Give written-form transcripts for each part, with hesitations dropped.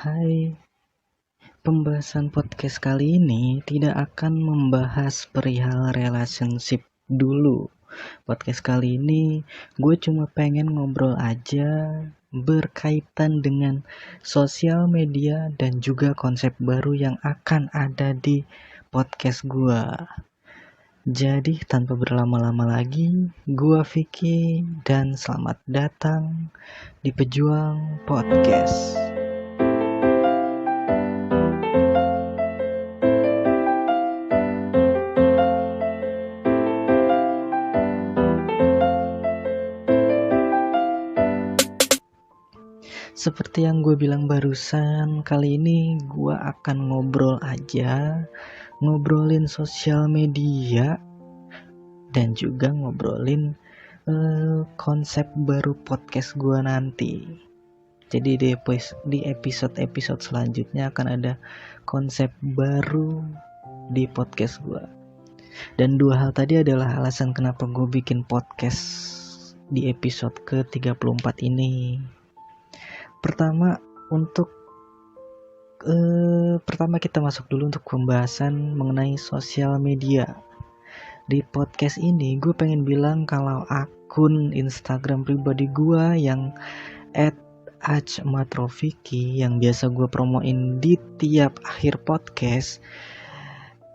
Hai, pembahasan podcast kali ini tidak akan membahas perihal relationship dulu. Podcast kali ini gue cuma pengen ngobrol aja berkaitan dengan sosial media dan juga konsep baru yang akan ada di podcast gue. Jadi tanpa berlama-lama lagi, gue Vicky dan selamat datang di Pejuang Podcast. Seperti yang gue bilang barusan, kali ini gue akan ngobrolin sosial media dan juga ngobrolin konsep baru podcast gue nanti. Jadi di episode selanjutnya akan ada konsep baru di podcast gue. Dan dua hal tadi adalah alasan kenapa gue bikin podcast di episode ke-34 ini. Pertama kita masuk dulu untuk pembahasan mengenai sosial media. Di podcast ini gue pengen bilang kalau akun Instagram pribadi gue yang @achmatrofiki yang biasa gue promoin di tiap akhir podcast,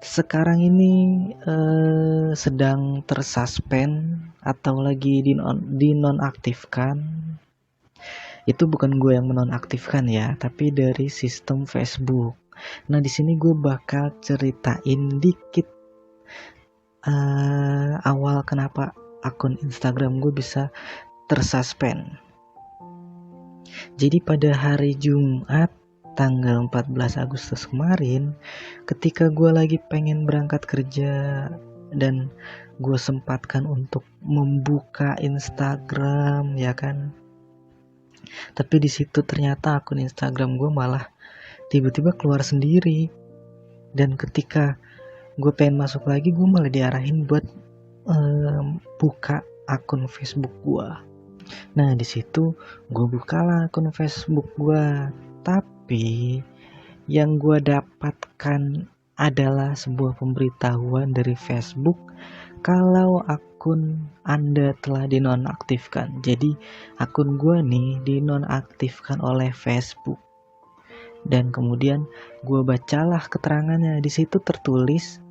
sekarang ini sedang tersuspend atau lagi dinonaktifkan. Itu bukan gue yang menonaktifkan ya, tapi dari sistem Facebook. Nah, di sini gue bakal ceritain dikit awal kenapa akun Instagram gue bisa tersuspend. Jadi pada hari Jumat tanggal 14 Agustus kemarin, ketika gue lagi pengen berangkat kerja dan gue sempatkan untuk membuka Instagram, ya kan. Tapi di situ ternyata akun Instagram gue malah tiba-tiba keluar sendiri. Dan ketika gue pengen masuk lagi, gue malah diarahin buat buka akun Facebook gue. Nah di situ gue bukalah akun Facebook gue. Tapi yang gue dapatkan adalah sebuah pemberitahuan dari Facebook kalau akun Anda telah dinonaktifkan. Jadi akun gue nih dinonaktifkan oleh Facebook. Dan kemudian gue bacalah keterangannya. Di situ tertulis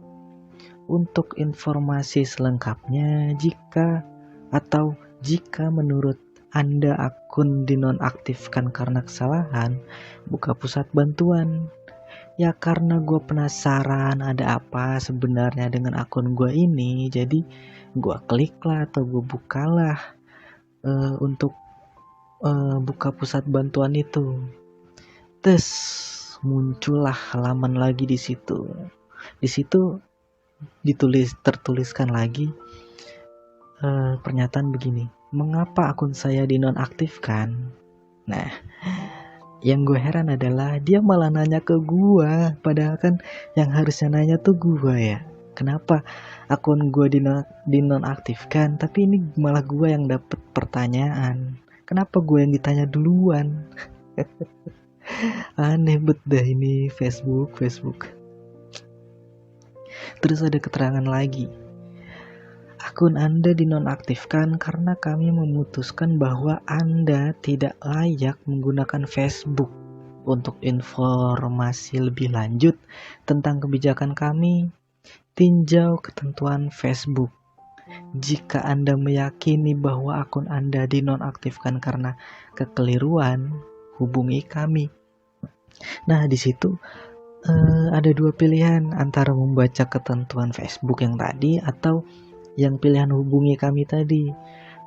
untuk informasi selengkapnya jika menurut Anda akun dinonaktifkan karena kesalahan, buka pusat bantuan. Ya karena gue penasaran ada apa sebenarnya dengan akun gue ini, jadi gue klik lah atau gue bukalah untuk buka pusat bantuan itu. Terus muncullah halaman lagi di situ. Di situ tertuliskan lagi pernyataan begini, mengapa akun saya dinonaktifkan? Nah, yang gue heran adalah dia malah nanya ke gue, padahal kan yang harusnya nanya tuh gue ya. Kenapa akun gue dinonaktifkan, tapi ini malah gue yang dapet pertanyaan. Kenapa gue yang ditanya duluan? Aneh bet dah ini Facebook. Terus ada keterangan lagi. Akun Anda dinonaktifkan karena kami memutuskan bahwa Anda tidak layak menggunakan Facebook. Untuk informasi lebih lanjut tentang kebijakan kami, tinjau ketentuan Facebook. Jika Anda meyakini bahwa akun Anda dinonaktifkan karena kekeliruan, hubungi kami. Nah, di situ ada dua pilihan antara membaca ketentuan Facebook yang tadi atau yang pilihan hubungi kami tadi.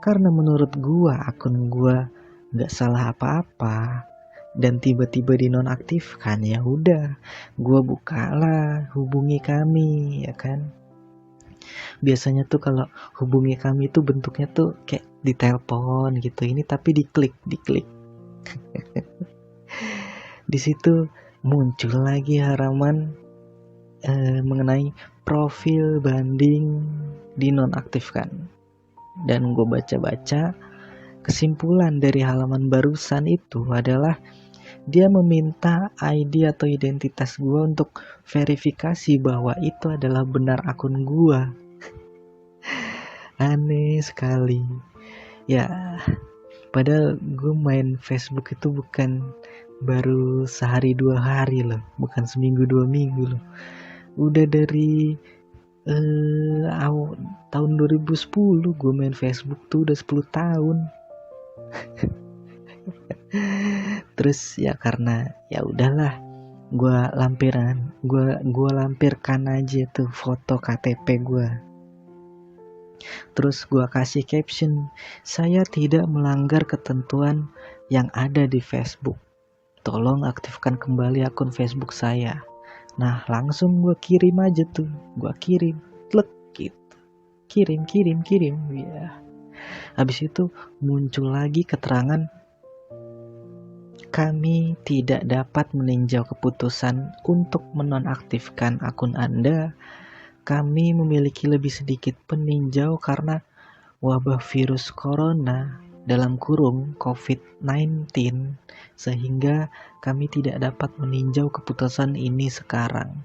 Karena menurut gua akun gua nggak salah apa-apa dan tiba-tiba dinonaktifkan, ya udah gua bukalah hubungi kami, ya kan. Biasanya tuh kalau hubungi kami tuh bentuknya tuh kayak ditelepon gitu, ini tapi diklik di situ muncul lagi halaman mengenai profil banding dinonaktifkan. Dan gue baca-baca, kesimpulan dari halaman barusan itu adalah dia meminta ID atau identitas gue untuk verifikasi bahwa itu adalah benar akun gue. Aneh sekali. Ya, padahal gue main Facebook itu bukan baru sehari 2 hari loh, bukan seminggu 2 minggu loh. Udah dari tahun 2010 gue main Facebook tuh, udah 10 tahun. Terus ya karena ya udahlah, gue lampirkan aja tuh foto KTP gue. Terus gue kasih caption, saya tidak melanggar ketentuan yang ada di Facebook. Tolong aktifkan kembali akun Facebook saya. Nah langsung gue kirim aja tuh, gue kirim, klek gitu, kirim ya. Habis itu muncul lagi keterangan, kami tidak dapat meninjau keputusan untuk menonaktifkan akun Anda. Kami memiliki lebih sedikit peninjau karena wabah virus corona dalam kurung COVID-19, sehingga kami tidak dapat meninjau keputusan ini sekarang.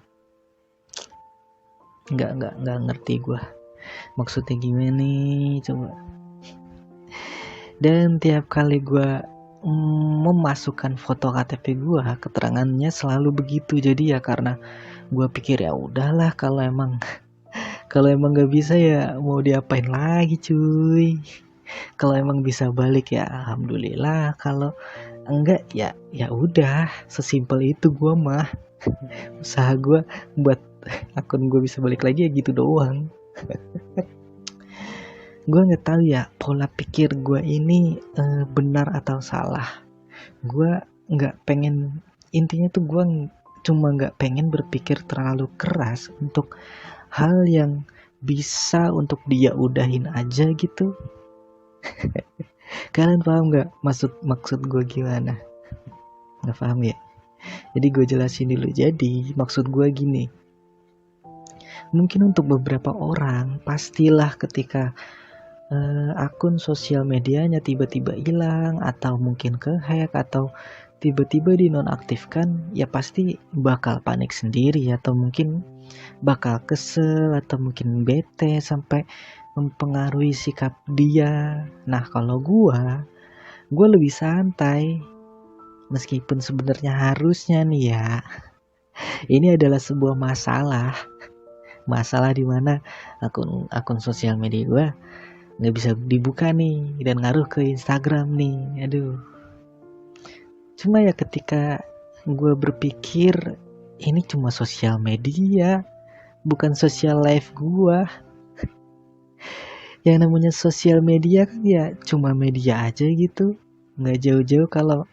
Nggak ngerti gue maksudnya gimana nih, coba. Dan tiap kali gue memasukkan foto KTP gue, keterangannya selalu begitu. Jadi ya karena gue pikir ya udahlah, kalau emang nggak bisa ya mau diapain lagi cuy. Kalau emang bisa balik ya alhamdulillah, kalau enggak ya udah, sesimpel itu gue mah. Usaha gue buat akun gue bisa balik lagi ya gitu doang. Gue nggak tahu ya pola pikir gue ini benar atau salah. Gue nggak pengen, intinya tuh gue cuma nggak pengen berpikir terlalu keras untuk hal yang bisa untuk dia udahin aja gitu. Kalian paham nggak maksud gue gimana? Nggak paham ya? Jadi gue jelasin dulu. Jadi maksud gue gini, mungkin untuk beberapa orang pastilah ketika akun sosial medianya tiba-tiba hilang, atau mungkin kehack, atau tiba-tiba dinonaktifkan, ya pasti bakal panik sendiri, atau mungkin bakal kesel, atau mungkin bete sampai mempengaruhi sikap dia. Nah kalau gue lebih santai, meskipun sebenarnya harusnya nih ya, ini adalah sebuah masalah dimana akun sosial media gue nggak bisa dibuka nih dan ngaruh ke Instagram nih. Aduh, cuma ya ketika gue berpikir ini cuma sosial media, bukan social life gue. Yang namanya sosial media kan ya cuma media aja gitu, nggak jauh-jauh. Kalau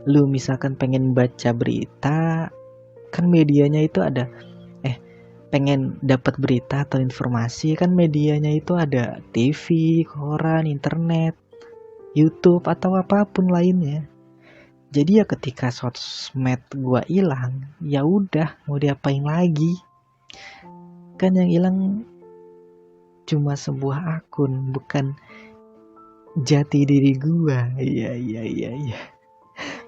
lu misalkan pengen baca berita, kan medianya itu ada, pengen dapat berita atau informasi kan medianya itu ada TV, koran, internet, YouTube, atau apapun lainnya. Jadi ya ketika sosmed gua hilang, ya udah mau diapain lagi? Kan yang hilang cuma sebuah akun, bukan jati diri gua. Iya.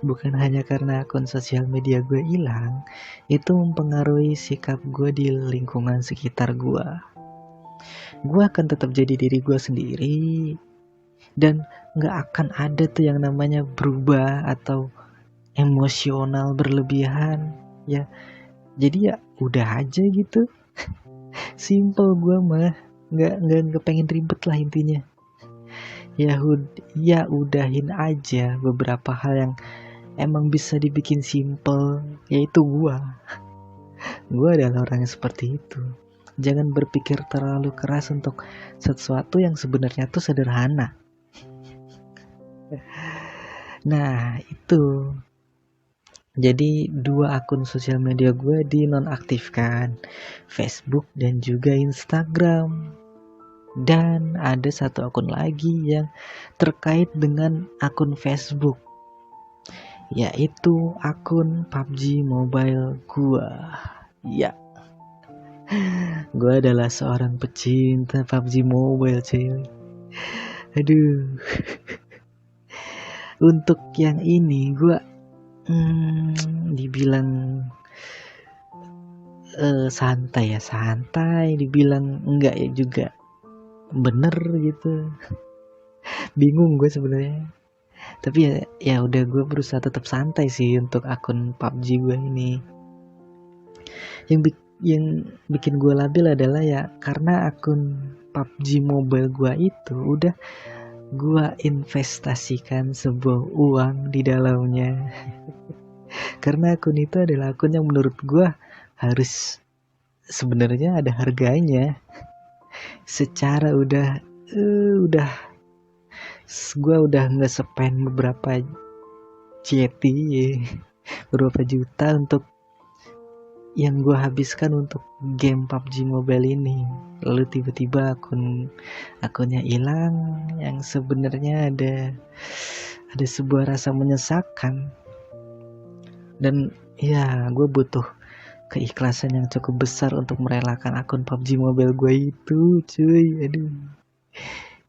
Bukan hanya karena akun sosial media gue hilang, itu mempengaruhi sikap gue di lingkungan sekitar gue. Gue akan tetap jadi diri gue sendiri, dan gak akan ada tuh yang namanya berubah atau emosional berlebihan. Ya, jadi ya udah aja gitu. Simple gue mah, gak pengen ribet lah intinya. Ya udahin aja beberapa hal yang emang bisa dibikin simple, yaitu gue adalah orang yang seperti itu. Jangan berpikir terlalu keras untuk sesuatu yang sebenarnya tuh sederhana. Nah itu, jadi 2 akun sosial media gue dinonaktifkan, Facebook dan juga Instagram. Dan ada 1 akun lagi yang terkait dengan akun Facebook, yaitu akun PUBG Mobile gua. Ya, gua adalah seorang pecinta PUBG Mobile, cuy. Aduh. Untuk yang ini gua dibilang santai, dibilang enggak ya juga bener gitu. Bingung gue sebenarnya. Tapi ya udah, gue berusaha tetap santai sih untuk akun PUBG gue ini. Yang bikin gue labil adalah ya karena akun PUBG Mobile gue itu udah gue investasikan sebuah uang di dalamnya. Karena akun itu adalah akun yang menurut gue harus sebenarnya ada harganya. Secara udah gue udah nge-spend beberapa beberapa juta untuk yang gue habiskan untuk game PUBG Mobile ini. Lalu tiba-tiba akunnya hilang, yang sebenarnya ada sebuah rasa menyesakan. Dan ya gue butuh keikhlasan yang cukup besar untuk merelakan akun PUBG Mobile gue itu, cuy. Aduh,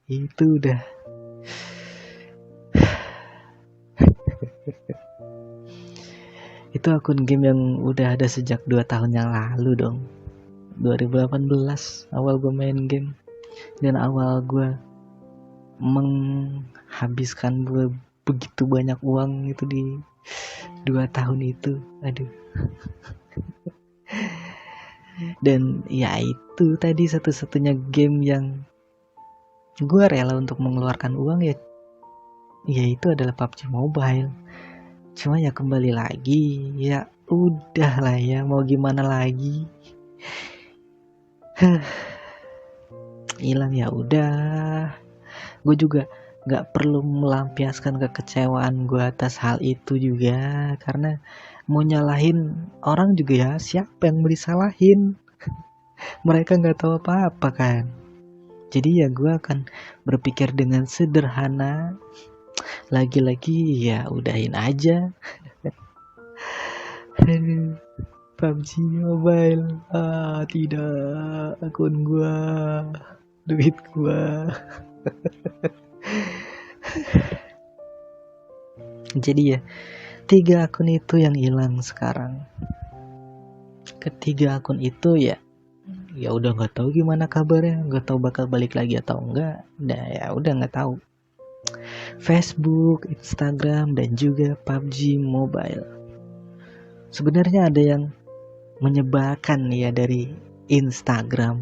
itu udah itu akun game yang udah ada sejak 2 tahun yang lalu dong. 2018 awal gue main game, dan awal gue menghabiskan begitu banyak uang itu di 2 tahun itu. Aduh. Dan ya itu tadi satu-satunya game yang gue rela untuk mengeluarkan uang, ya itu adalah PUBG Mobile. Cuma ya kembali lagi, ya udah lah ya, mau gimana lagi. Hilang ya udah. Gue juga gak perlu melampiaskan kekecewaan gue atas hal itu juga, karena mau nyalahin orang juga ya siapa yang mau disalahin. Mereka gak tahu apa-apa kan. Jadi ya gue akan berpikir dengan sederhana. Lagi-lagi ya udahin aja. PUBG Mobile, tidak, akun gua, duit gua. Jadi ya 3 akun itu yang hilang sekarang. Ketiga akun itu ya udah nggak tahu gimana kabarnya, nggak tahu bakal balik lagi atau enggak. Nah ya udah nggak tahu. Facebook, Instagram, dan juga PUBG Mobile. Sebenarnya ada yang menyebalkan ya dari Instagram.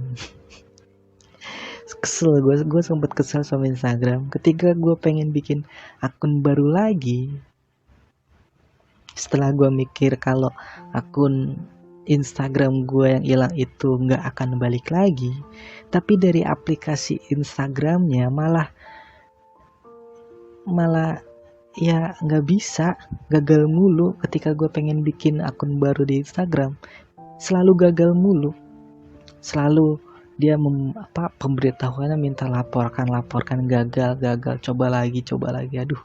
Kesel, gue sempet kesel sama Instagram ketika gue pengen bikin akun baru lagi. Setelah gue mikir kalau akun Instagram gue yang hilang itu nggak akan balik lagi, tapi dari aplikasi Instagramnya malah ya nggak bisa, gagal mulu. Ketika gue pengen bikin akun baru di Instagram, selalu gagal mulu. Selalu dia pemberitahuannya minta laporkan, gagal, coba lagi. Aduh,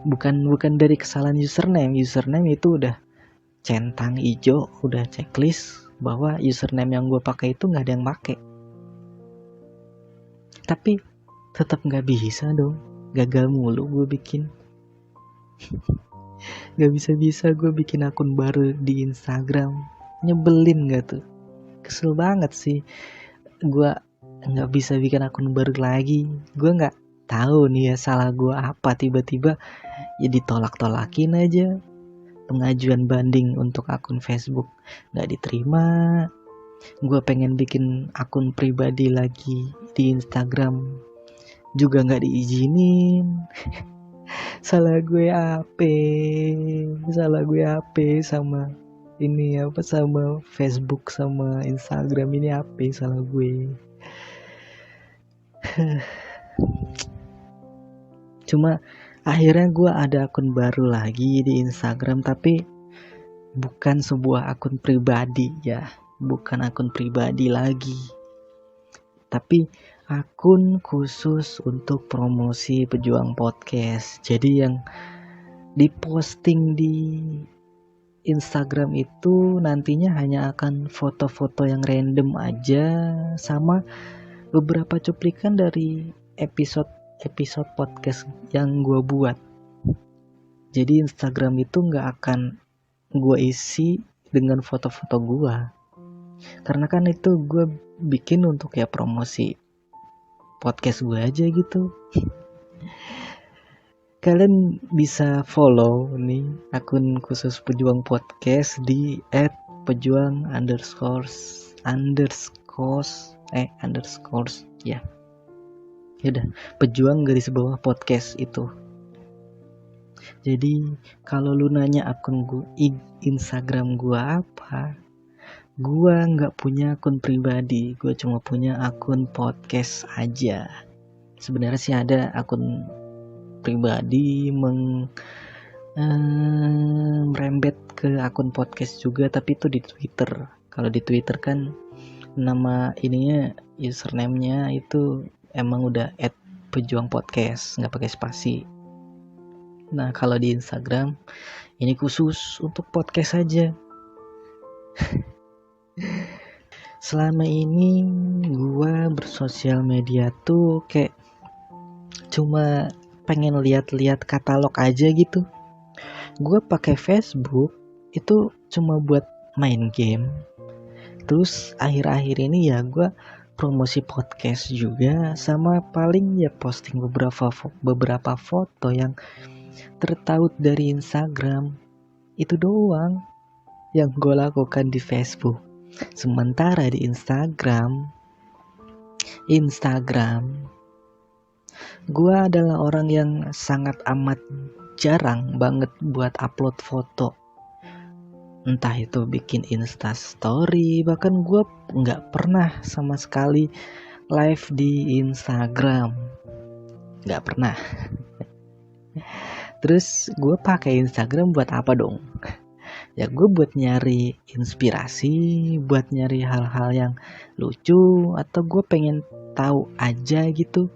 bukan dari kesalahan username itu udah centang hijau, udah checklist bahwa username yang gue pakai itu nggak ada yang pakai, tapi tetap nggak bisa dong, gagal mulu gue bikin. Nggak bisa gue bikin akun baru di Instagram. Nyebelin gak tuh? Kesel banget sih. Gue nggak bisa bikin akun baru lagi. Gue nggak tahu nih ya salah gue apa, tiba-tiba ya ditolak-tolakin aja. Pengajuan banding untuk akun Facebook nggak diterima. Gue pengen bikin akun pribadi lagi di Instagram juga nggak diizinin. Salah gue apa sama ini sama Facebook sama Instagram ini apa salah gue. Cuma akhirnya gue ada akun baru lagi di Instagram, tapi bukan sebuah akun pribadi ya, bukan akun pribadi lagi, tapi akun khusus untuk promosi Pejuang Podcast. Jadi yang diposting di Instagram itu nantinya hanya akan foto-foto yang random aja, sama beberapa cuplikan dari episode podcast yang gue buat. Jadi Instagram itu nggak akan gue isi dengan foto-foto gue, karena kan itu gue bikin untuk ya promosi podcast gue aja gitu. Kalian bisa follow nih akun khusus Pejuang Podcast di @pejuang_underscores ya. Yaudah, Pejuang garis bawah podcast itu. Jadi kalau lu nanya akun gue Instagram gue apa, gue nggak punya akun pribadi, gue cuma punya akun podcast aja. Sebenarnya sih ada akun pribadi merembet ke akun podcast juga, tapi itu di Twitter. Kalau di Twitter kan nama ininya, username-nya itu emang udah @pejuangpodcast, nggak pakai spasi. Nah kalau di Instagram ini khusus untuk podcast aja. Selama ini gua bersosial media tuh kayak cuma pengen lihat-lihat katalog aja gitu. Gua pakai Facebook itu cuma buat main game. Terus akhir-akhir ini ya gua promosi podcast juga, sama paling ya posting beberapa foto yang tertaut dari Instagram. Itu doang yang gue lakukan di Facebook. Sementara di Instagram gue adalah orang yang sangat amat jarang banget buat upload foto. Entah itu bikin Insta story, bahkan gue nggak pernah sama sekali live di Instagram. Nggak pernah. Terus gue pakai Instagram buat apa dong? Ya gue buat nyari inspirasi, buat nyari hal-hal yang lucu, atau gue pengen tahu aja gitu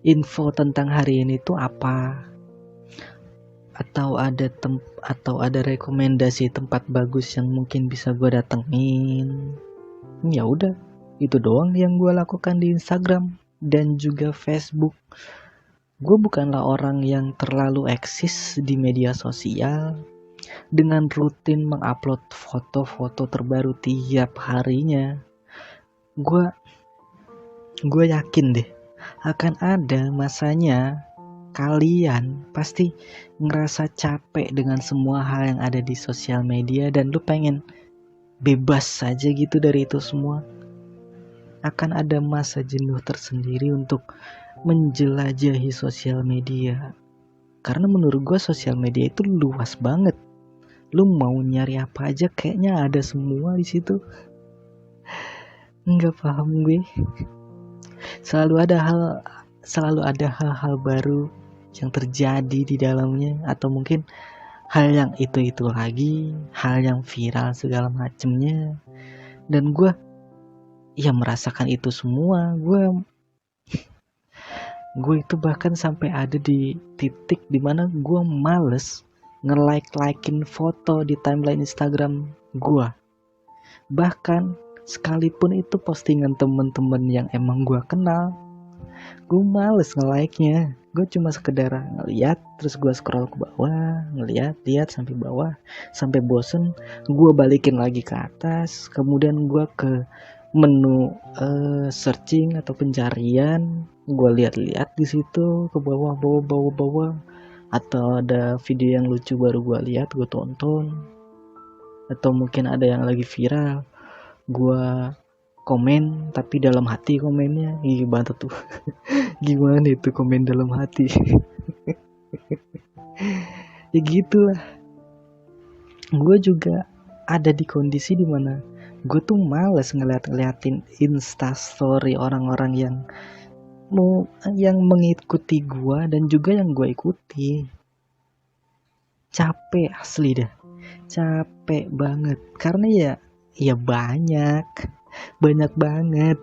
info tentang hari ini tuh apa, atau ada rekomendasi tempat bagus yang mungkin bisa gue datengin. Ya udah, itu doang yang gue lakukan di Instagram dan juga Facebook. Gue bukanlah orang yang terlalu eksis di media sosial dengan rutin mengupload foto-foto terbaru tiap harinya. Gue yakin deh akan ada masanya kalian pasti ngerasa capek dengan semua hal yang ada di sosial media dan lu pengen bebas saja gitu dari itu semua. Akan ada masa jenuh tersendiri untuk menjelajahi sosial media. Karena menurut gue sosial media itu luas banget. Lu mau nyari apa aja kayaknya ada semua di situ. Nggak paham gue. Selalu ada hal-hal baru yang terjadi di dalamnya, atau mungkin hal yang itu lagi, hal yang viral segala macemnya. Dan gue ya merasakan itu semua. Gue itu bahkan sampai ada di titik dimana gue males nge-likein foto di timeline Instagram gue. Bahkan sekalipun itu postingan temen-temen yang emang gue kenal, gue males nge-like-nya. Gue cuma sekedar ngeliat, terus gue scroll ke bawah, ngeliat sampai bawah, sampai bosen, gue balikin lagi ke atas, kemudian gue ke menu searching atau pencarian, gue lihat-lihat di situ ke bawah, atau ada video yang lucu baru gue lihat, gue tonton, atau mungkin ada yang lagi viral, gue komen tapi dalam hati komennya. Gimana tuh? Gimana itu komen dalam hati? Ya gitulah. Gue juga ada di kondisi dimana gue tuh males ngeliatin instastory orang-orang yang mengikuti gue dan juga yang gue ikuti. Capek asli dah, capek banget karena ya banyak banget.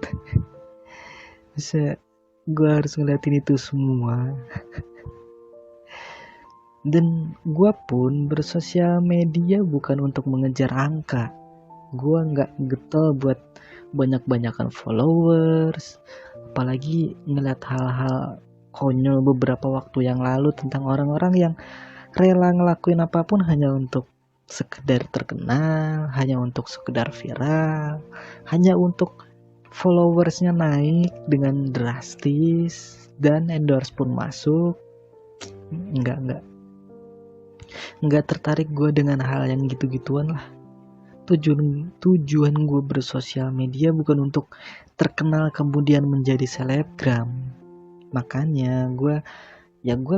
Bisa gue harus ngeliatin itu semua. Dan gue pun bersosial media bukan untuk mengejar angka. Gue gak getol buat banyak-banyakan followers. Apalagi ngeliat hal-hal konyol beberapa waktu yang lalu tentang orang-orang yang rela ngelakuin apapun hanya untuk sekedar terkenal, hanya untuk sekedar viral, hanya untuk followersnya naik dengan drastis dan endorse pun masuk. Enggak tertarik gue dengan hal yang gitu-gituan lah. Tujuan gue bersosial media bukan untuk terkenal kemudian menjadi selebgram. Makanya gue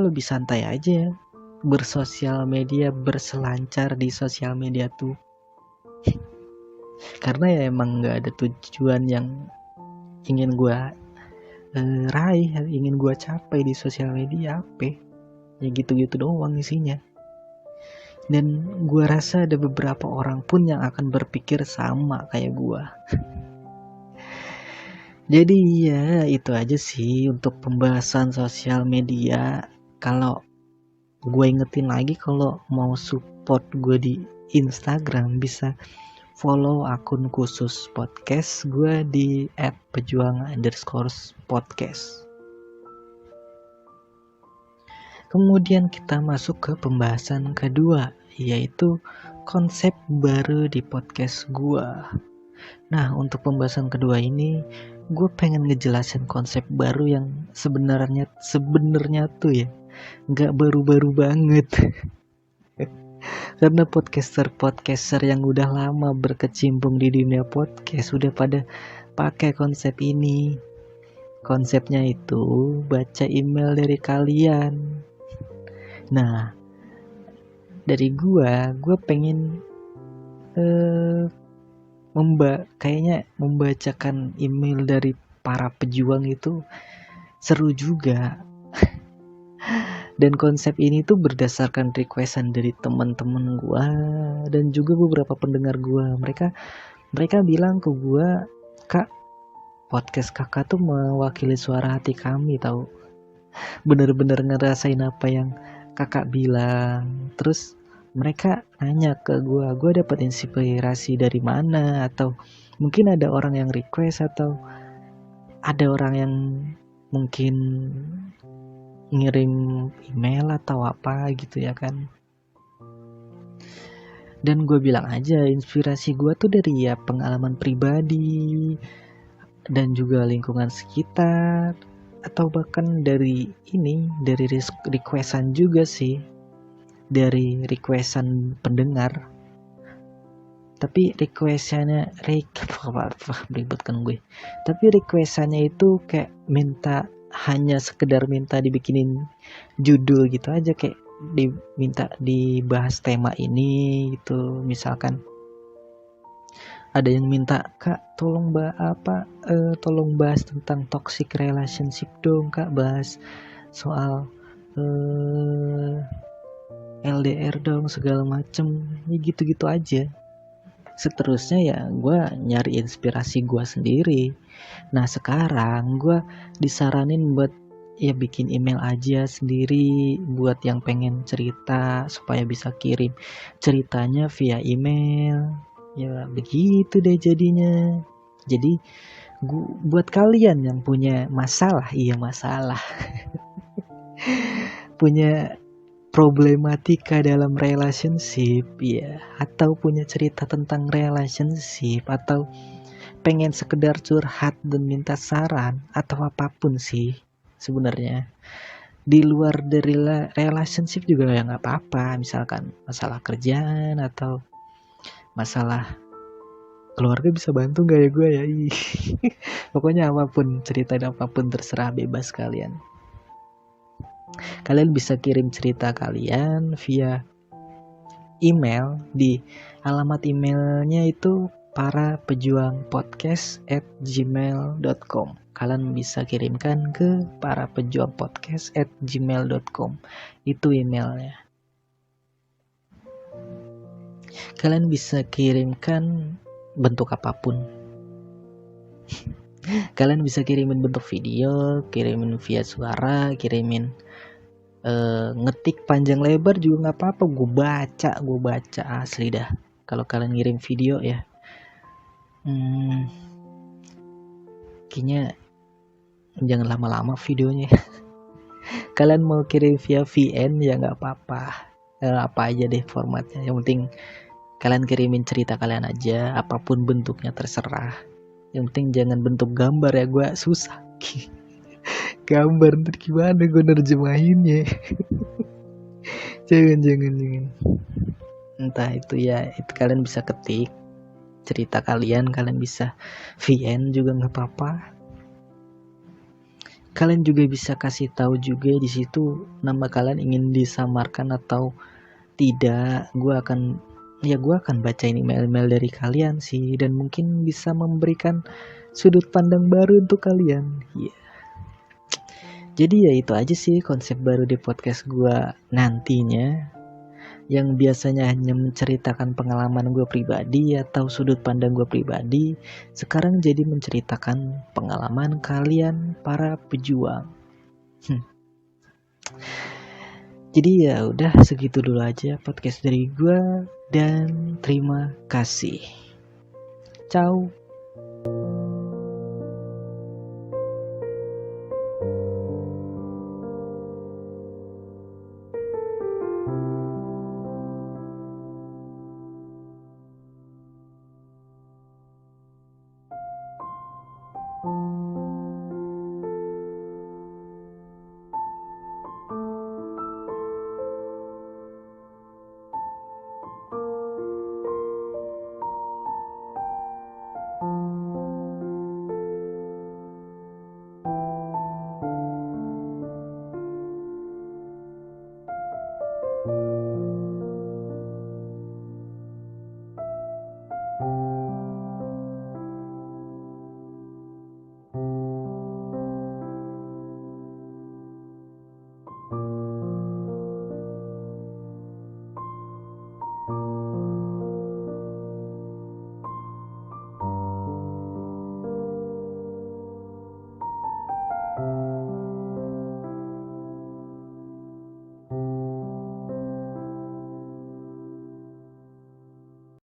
lebih santai aja bersosial media, berselancar di sosial media tuh. Karena ya emang nggak ada tujuan yang ingin gue raih, ingin gue capai di sosial media apa? Ya gitu-gitu doang isinya. Dan gue rasa ada beberapa orang pun yang akan berpikir sama kayak gue. Jadi ya itu aja sih untuk pembahasan sosial media. Kalau gue ingetin lagi, kalau mau support gue di Instagram bisa follow akun khusus podcast gue di @pejuang_podcast. Kemudian kita masuk ke pembahasan kedua, yaitu konsep baru di podcast gue. Nah, untuk pembahasan kedua ini gue pengen ngejelasin konsep baru yang sebenarnya tuh ya nggak baru-baru banget. Karena podcaster yang udah lama berkecimpung di dunia podcast udah pada pakai konsep ini. Konsepnya itu baca email dari kalian. Nah, dari gue pengen kayaknya membacakan email dari para pejuang itu seru juga. Dan konsep ini tuh berdasarkan requestan dari teman-teman gue dan juga beberapa pendengar gue. Mereka bilang ke gue, "Kak, podcast kakak tuh mewakili suara hati kami tahu. Bener-bener ngerasain apa yang kakak bilang." Terus mereka nanya ke gue dapat inspirasi dari mana, atau mungkin ada orang yang request, atau ada orang yang mungkin ngirim email atau apa gitu ya kan. Dan gue bilang aja inspirasi gue tuh dari ya pengalaman pribadi dan juga lingkungan sekitar, atau bahkan dari requestan juga sih, dari requestan pendengar. Tapi requestannya beributkan gue. Tapi requestannya itu kayak hanya sekedar minta dibikinin judul gitu aja, kayak diminta dibahas tema ini gitu. Misalkan ada yang minta, "Kak, tolong bahas tentang toxic relationship dong, Kak, bahas soal LDR dong, segala macem." Ya gitu-gitu aja. Seterusnya ya gue nyari inspirasi gue sendiri. Nah, sekarang gue disaranin buat ya bikin email aja sendiri buat yang pengen cerita, supaya bisa kirim ceritanya via email. Ya begitu deh jadinya. Jadi buat kalian yang punya masalah punya problematika dalam relationship ya, atau punya cerita tentang relationship, atau pengen sekedar curhat dan minta saran, atau apapun sih sebenarnya di luar dari relationship juga ya nggak apa-apa. Misalkan masalah kerjaan atau masalah keluarga bisa bantu gak ya gue ya. Pokoknya apapun, cerita apapun terserah, bebas kalian. Kalian bisa kirim cerita kalian via email di alamat emailnya itu parapejuangpodcast@gmail.com. Kalian bisa kirimkan ke parapejuangpodcast@gmail.com. Itu emailnya. Kalian bisa kirimkan bentuk apapun. Kalian bisa kirimin bentuk video, kirimin via suara, kirimin ngetik panjang lebar juga nggak apa-apa. Gue baca asli dah. Kalau kalian ngirim video ya, kayaknya jangan lama-lama videonya. Kalian mau kirim via VN ya nggak apa-apa. apa aja deh formatnya, yang penting kalian kirimin cerita kalian aja, apapun bentuknya terserah, yang penting jangan bentuk gambar ya, gue susah gambar ntar gimana gue nerjemahinnya. jangan entah itu ya, itu kalian bisa ketik cerita kalian bisa VN juga nggak apa-apa. Kalian juga bisa kasih tahu juga di situ nama kalian ingin disamarkan atau tidak. Gue akan bacain email-email dari kalian sih, dan mungkin bisa memberikan sudut pandang baru untuk kalian. Yeah. Jadi ya itu aja sih konsep baru di podcast gue nantinya, yang biasanya hanya menceritakan pengalaman gue pribadi atau sudut pandang gue pribadi, sekarang jadi menceritakan pengalaman kalian para pejuang. Jadi ya udah segitu dulu aja podcast dari gue, dan terima kasih. Ciao.